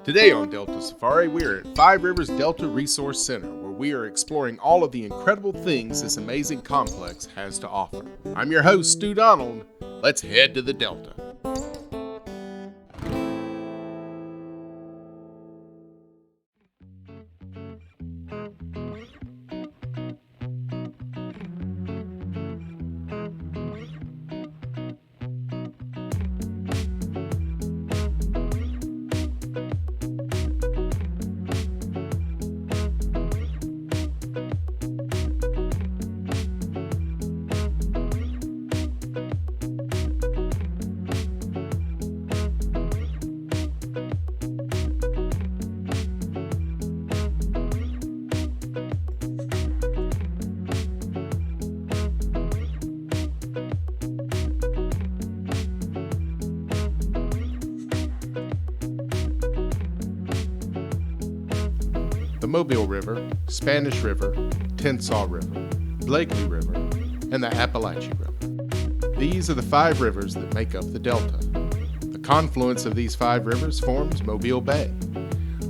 Today on Delta Safari, we are at 5 Rivers Delta Recourse Center, where we are exploring all of the incredible things this amazing complex has to offer. I'm your host, Stu Donald. Let's head to the Delta. The Mobile River, Spanish River, Tensas River, Blakely River, and the Appalachian River. These are the 5 rivers that make up the Delta. The confluence of these 5 rivers forms Mobile Bay.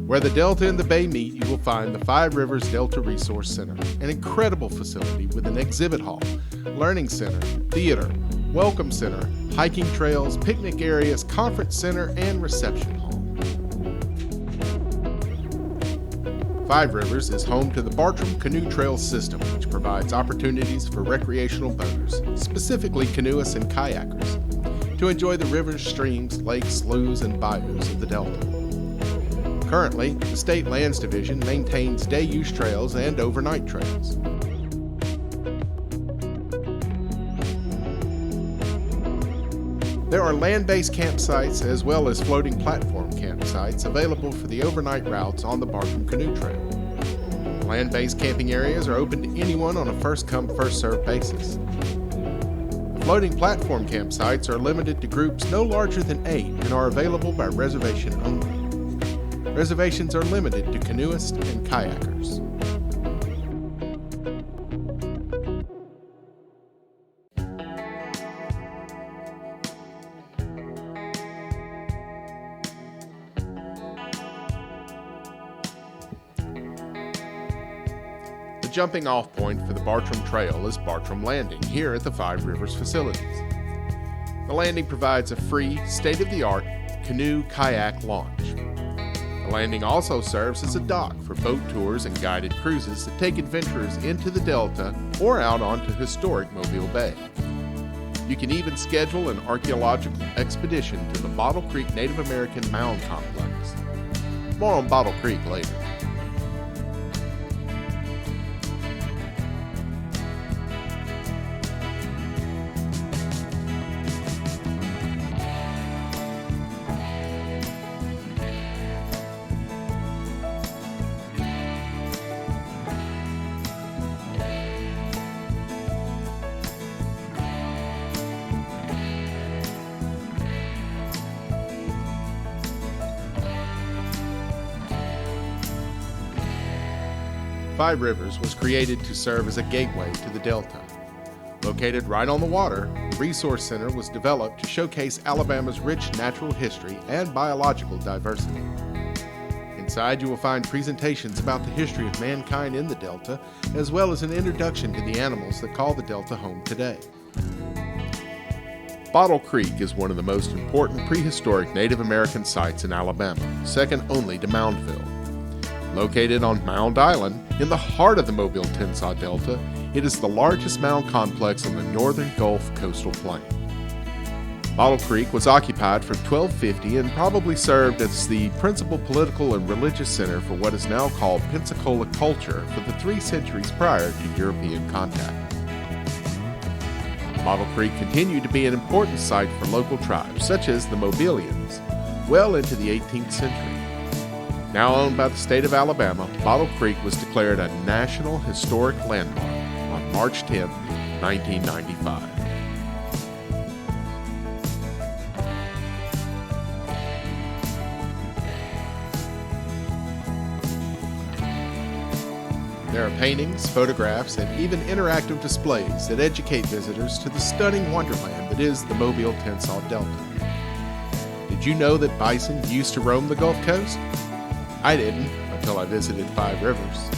Where the Delta and the Bay meet, you will find the 5 Rivers Delta Recourse Center, an incredible facility with an exhibit hall, learning center, theater, welcome center, hiking trails, picnic areas, conference center, and reception hall. 5 Rivers is home to the Bartram Canoe Trail system, which provides opportunities for recreational boaters, specifically canoeists and kayakers, to enjoy the rivers, streams, lakes, sloughs, and bayous of the Delta. Currently, the State Lands Division maintains day-use trails and overnight trails. There are land-based campsites as well as floating platform campsites available for the overnight routes on the Bartram Canoe Trail. Land-based camping areas are open to anyone on a first-come, first-served basis. The floating platform campsites are limited to groups no larger than 8 and are available by reservation only. Reservations are limited to canoeists and kayakers. The jumping off point for the Bartram Trail is Bartram Landing here at the 5 Rivers facilities. The landing provides a free, state-of-the-art canoe kayak launch. The landing also serves as a dock for boat tours and guided cruises that take adventurers into the Delta or out onto historic Mobile Bay. You can even schedule an archaeological expedition to the Bottle Creek Native American Mound Complex. More on Bottle Creek later. Five Rivers was created to serve as a gateway to the Delta. Located right on the water, the Resource Center was developed to showcase Alabama's rich natural history and biological diversity. Inside, you will find presentations about the history of mankind in the Delta, as well as an introduction to the animals that call the Delta home today. Bottle Creek is one of the most important prehistoric Native American sites in Alabama, second only to Moundville. Located on Mound Island, in the heart of the Mobile-Tensas Delta, it is the largest mound complex on the northern Gulf coastal plain. Bottle Creek was occupied from 1250 and probably served as the principal political and religious center for what is now called Pensacola culture for the 3 centuries prior to European contact. Bottle Creek continued to be an important site for local tribes, such as the Mobilians, well into the 18th century. Now owned by the state of Alabama, Bottle Creek was declared a National Historic Landmark on March 10, 1995. There are paintings, photographs, and even interactive displays that educate visitors to the stunning wonderland that is the Mobile-Tensas Delta. Did Did you know that bison used to roam the Gulf Coast? I didn't until I visited Five Rivers.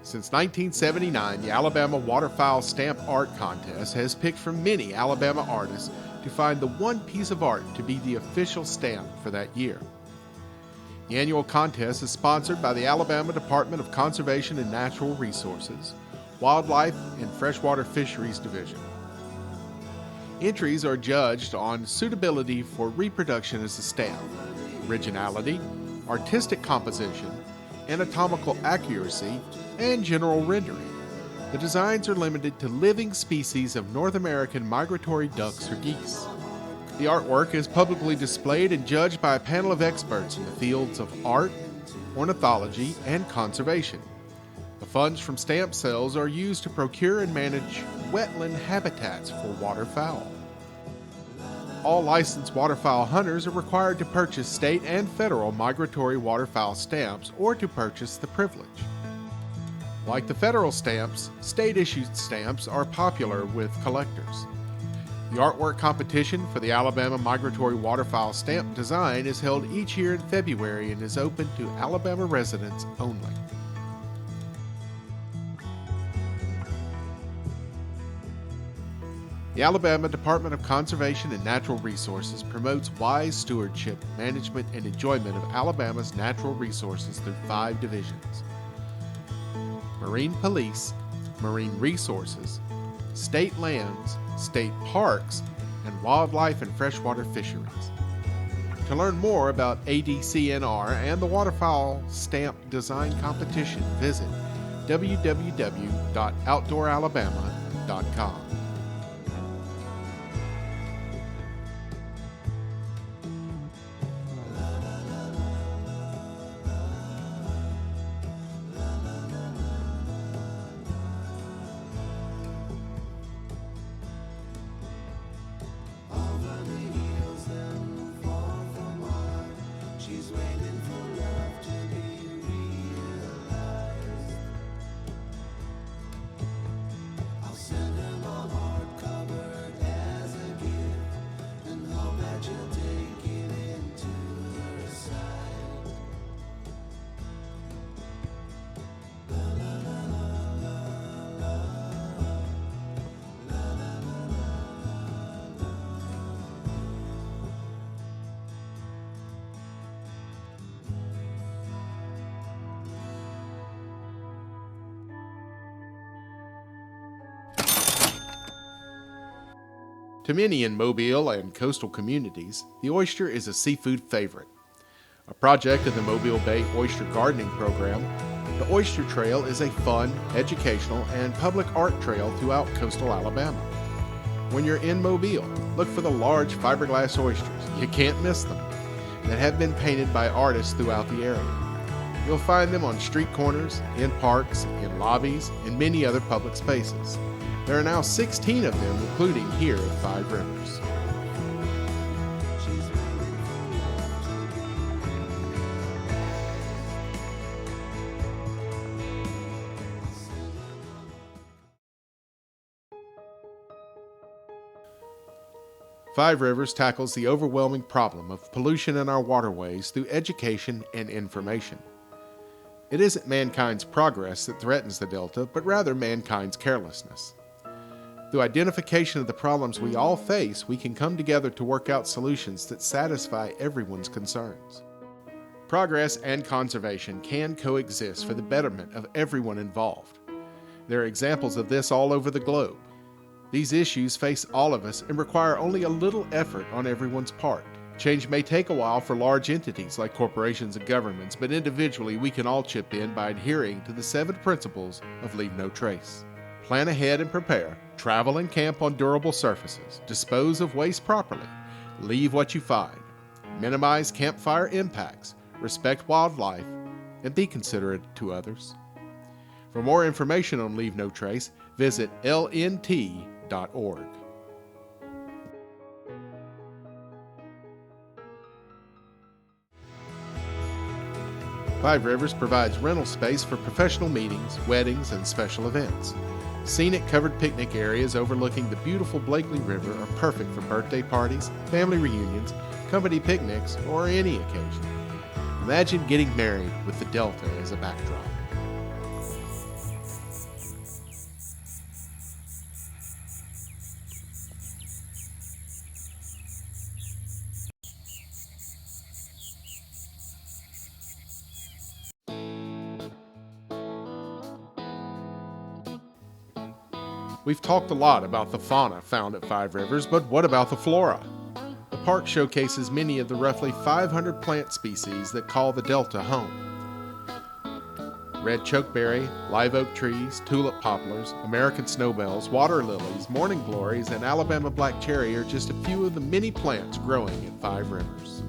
Since 1979, the Alabama Waterfowl Stamp Art Contest has picked from many Alabama artists to find the one piece of art to be the official stamp for that year. The annual contest is sponsored by the Alabama Department of Conservation and Natural Resources, Wildlife and Freshwater Fisheries Division. Entries are judged on suitability for reproduction as a stamp, originality, artistic composition, anatomical accuracy, and general rendering. The designs are limited to living species of North American migratory ducks or geese. The artwork is publicly displayed and judged by a panel of experts in the fields of art, ornithology, and conservation. The funds from stamp sales are used to procure and manage wetland habitats for waterfowl. All licensed waterfowl hunters are required to purchase state and federal migratory waterfowl stamps or to purchase the privilege. Like the federal stamps, state-issued stamps are popular with collectors. The artwork competition for the Alabama Migratory Waterfowl Stamp design is held each year in February and is open to Alabama residents only. The Alabama Department of Conservation and Natural Resources promotes wise stewardship, management, and enjoyment of Alabama's natural resources through 5 divisions: Marine Police, Marine Resources, State Lands, State Parks, and Wildlife and Freshwater Fisheries. To learn more about ADCNR and the Waterfowl Stamp Design Competition, visit www.outdooralabama.com. To many in Mobile and coastal communities, the oyster is a seafood favorite. A project of the Mobile Bay Oyster Gardening Program, the Oyster Trail is a fun, educational, and public art trail throughout coastal Alabama. When you're in Mobile, look for the large fiberglass oysters, you can't miss them, that have been painted by artists throughout the area. You'll find them on street corners, in parks, in lobbies, and many other public spaces. There are now 16 of them, including here at Five Rivers. Five Rivers tackles the overwhelming problem of pollution in our waterways through education and information. It isn't mankind's progress that threatens the Delta, but rather mankind's carelessness. Through identification of the problems we all face, we can come together to work out solutions that satisfy everyone's concerns. Progress and conservation can coexist for the betterment of everyone involved. There are examples of this all over the globe. These issues face all of us and require only a little effort on everyone's part. Change may take a while for large entities like corporations and governments, but individually we can all chip in by adhering to the 7 principles of Leave No Trace. Plan ahead and prepare. Travel and camp on durable surfaces. Dispose of waste properly. Leave what you find. Minimize campfire impacts. Respect wildlife. And be considerate to others. For more information on Leave No Trace, visit lnt.org. fiverivers.org. Five Rivers provides rental space for professional meetings, weddings, and special events. Scenic covered picnic areas overlooking the beautiful Blakely River are perfect for birthday parties, family reunions, company picnics, or any occasion. Imagine getting married with the Delta as a backdrop. We've talked a lot about the fauna found at Five Rivers, but what about the flora? The park showcases many of the roughly 500 plant species that call the Delta home. Red chokeberry, live oak trees, tulip poplars, American snowbells, water lilies, morning glories, and Alabama black cherry are just a few of the many plants growing at Five Rivers.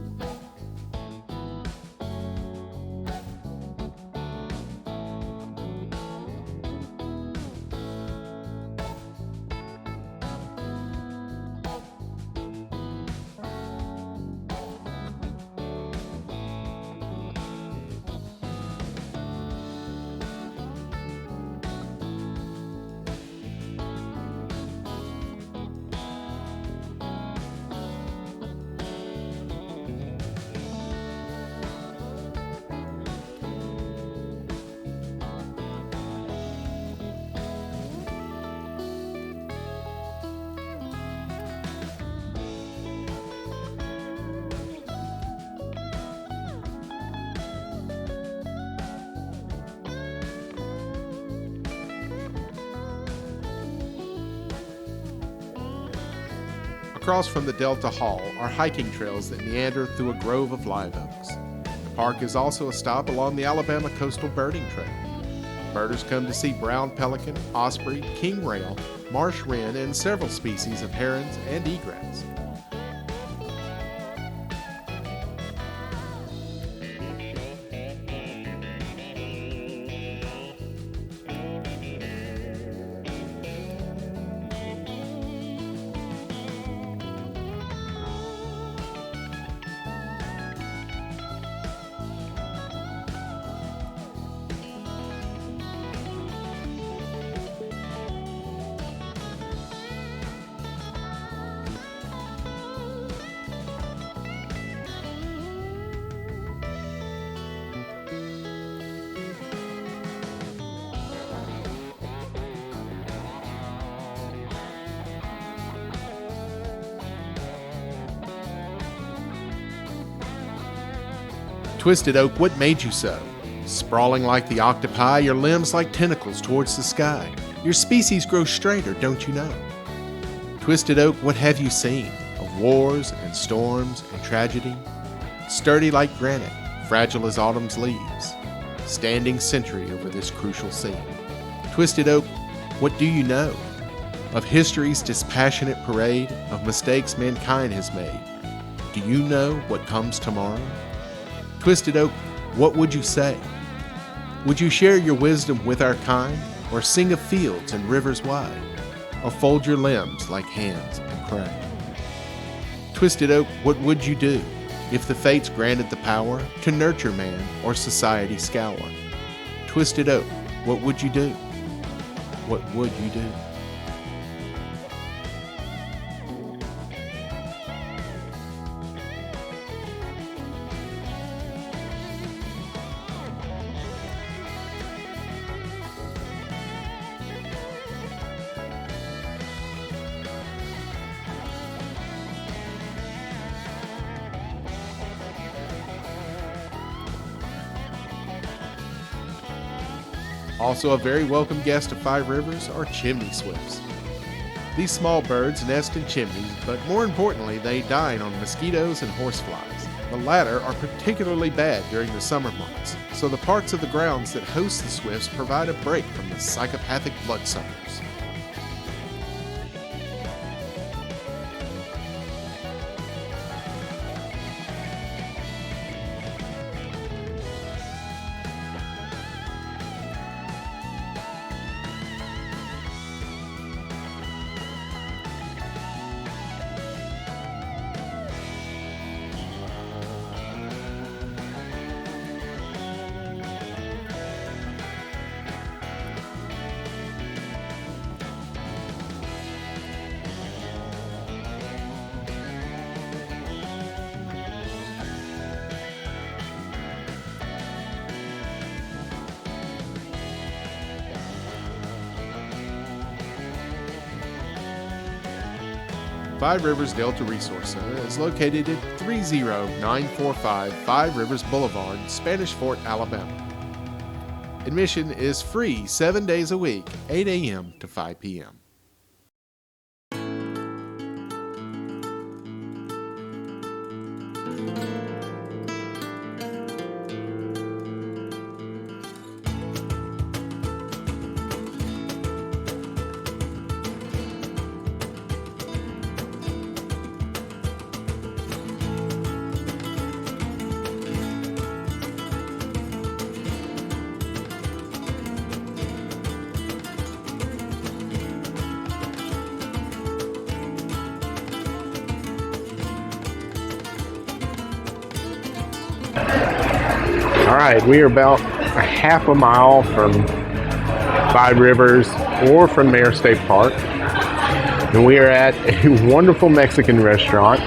Across from the Delta Hall are hiking trails that meander through a grove of live oaks. The park is also a stop along the Alabama Coastal Birding Trail. Birders come to see brown pelican, osprey, king rail, marsh wren, and several species of herons and egrets. Twisted oak, what made you so? Sprawling like the octopi, your limbs like tentacles towards the sky. Your species grows straighter, don't you know? Twisted oak, what have you seen? Of wars and storms and tragedy? Sturdy like granite, fragile as autumn's leaves, standing sentry over this crucial scene. Twisted oak, what do you know? Of history's dispassionate parade, of mistakes mankind has made. Do you know what comes tomorrow? Twisted oak, what would you say? Would you share your wisdom with our kind, or sing of fields and rivers wide, or fold your limbs like hands and pray? Twisted oak, what would you do if the fates granted the power to nurture man or society scour? Twisted oak, what would you do? What would you do? Also a very welcome guest of Five Rivers are chimney swifts. These small birds nest in chimneys, but more importantly, they dine on mosquitoes and horseflies. The latter are particularly bad during the summer months, so the parts of the grounds that host the swifts provide a break from the psychopathic bloodsuckers. Five Rivers Delta Recourse Center is located at 30945 Five Rivers Boulevard, Spanish Fort, Alabama. Admission is free 7 days a week, 8 a.m. to 5 p.m. All right, we are about a half a mile from Five Rivers or from Mayor State Park, and we are at a wonderful Mexican restaurant,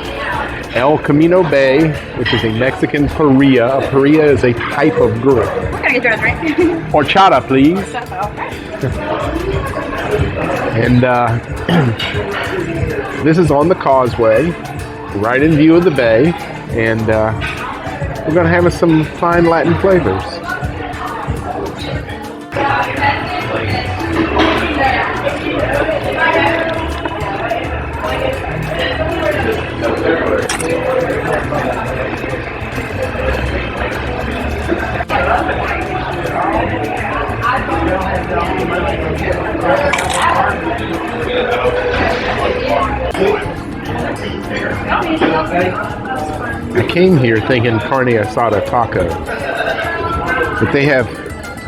El Kamino Bay, which is a Mexican parilla. A parilla is a type of grill. Can I get yours, right? Horchata, please. And this is on the causeway, right in view of the bay, and we're going to have some fine Latin flavors. I came here thinking carne asada tacos, but they have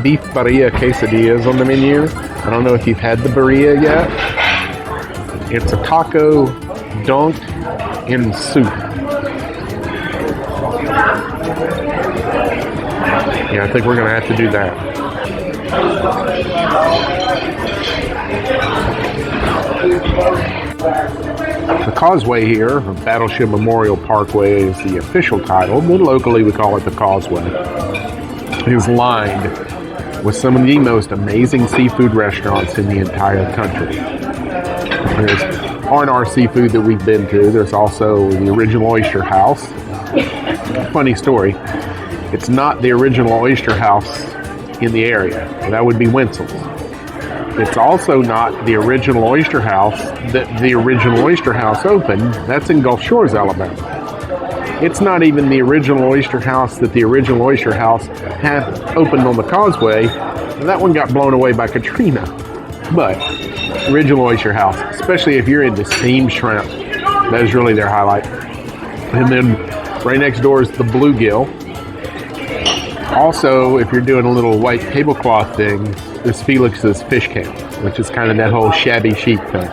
beef barria quesadillas on the menu. I don't know if you've had the barria yet. It's a taco dunked in soup. Yeah, I think we're going to have to do that. The causeway here, of Battleship Memorial Parkway, is the official title, but locally we call it the Causeway. It is lined with some of the most amazing seafood restaurants in the entire country. There's R&R Seafood that we've been to. There's also the Original Oyster House. Funny story, it's not the Original Oyster House in the area. That would be Wenzel's. It's also not the Original Oyster House that the Original Oyster House opened. That's in Gulf Shores, Alabama. It's not even the Original Oyster House that the Original Oyster House had opened on the causeway. That one got blown away by Katrina. But Original Oyster House, especially if you're into steamed shrimp, that is really their highlight. And then right next door is the Bluegill. Also, if you're doing a little white tablecloth thing, there's Felix's Fish Camp, which is kind of that whole shabby chic thing.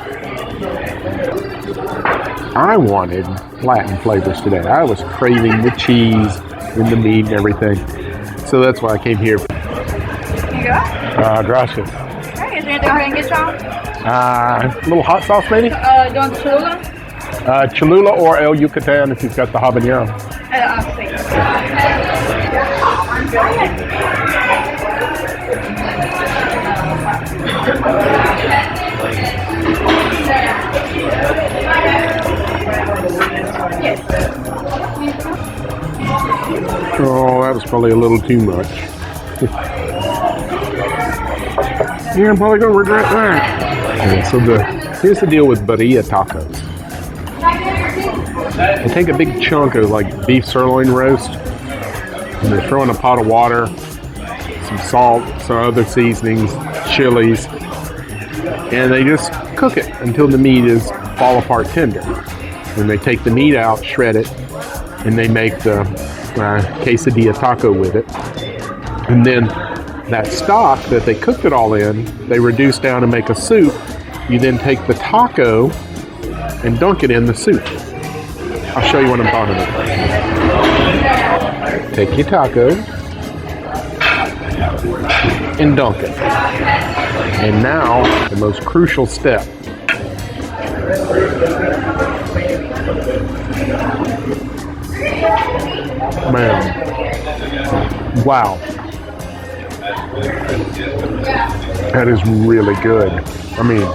I wanted Latin flavors today. I was craving the cheese and the meat and everything. So that's why I came here. Here you go. Gracias. Okay, is there anything I can get y'all? A little hot sauce, maybe? Do you want Cholula? Cholula or El Yucatan if you've got the habanero. Oh, that was probably a little too much. Yeah, I'm probably going to regret that. Okay, so here's the deal with barilla tacos. They take a big chunk of like beef sirloin roast, and they throw in a pot of water, some salt, some other seasonings, chilies, and they just cook it until the meat is fall apart tender. Then they take the meat out, shred it, and they make the quesadilla taco with it. And then that stock that they cooked it all in, they reduce down to make a soup. You then take the taco and dunk it in the soup. I'll show you what I'm talking about. Take your taco and dunk it. And now, the most crucial step. Man. Wow. That is really good. I mean,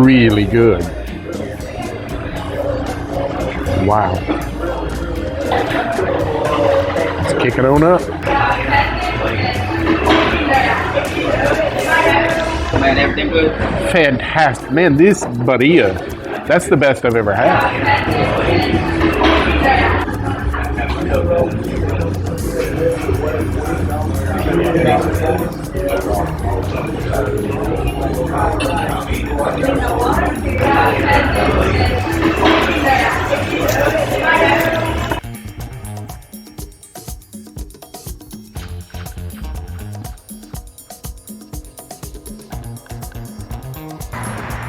really good. wow. Let's kick it on up. Man, everything good? Fantastic. Man, this Barria, that's the best I've ever had.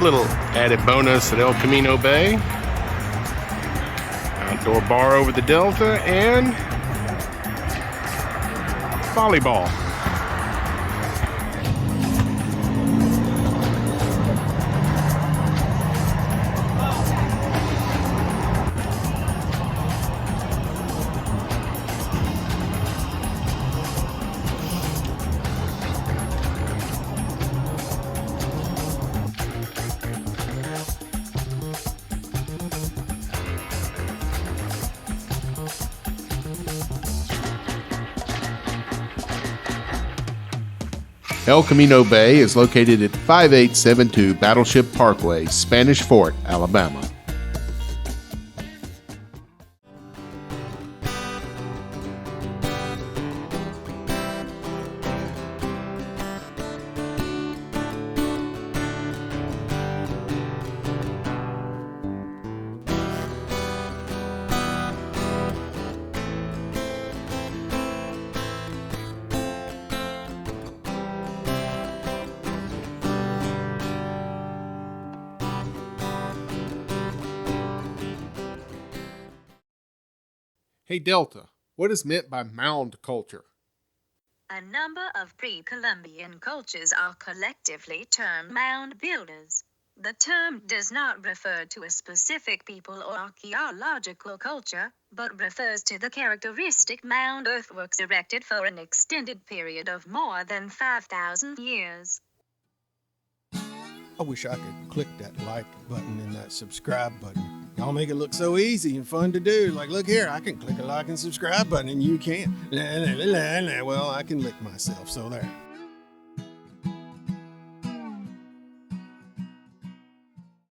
Little added bonus at El Kamino Bay. Outdoor bar over the Delta and volleyball. El Kamino Bay is located at 5872 Battleship Parkway, Spanish Fort, Alabama. Hey Delta, what is meant by mound culture? A number of pre-Columbian cultures are collectively termed mound builders. The term does not refer to a specific people or archaeological culture, but refers to the characteristic mound earthworks erected for an extended period of more than 5,000 years. I wish I could click that like button and that subscribe button. Y'all make it look so easy and fun to do. Like, look here, I can click a like and subscribe button and you can't. Well, I can lick myself, so there.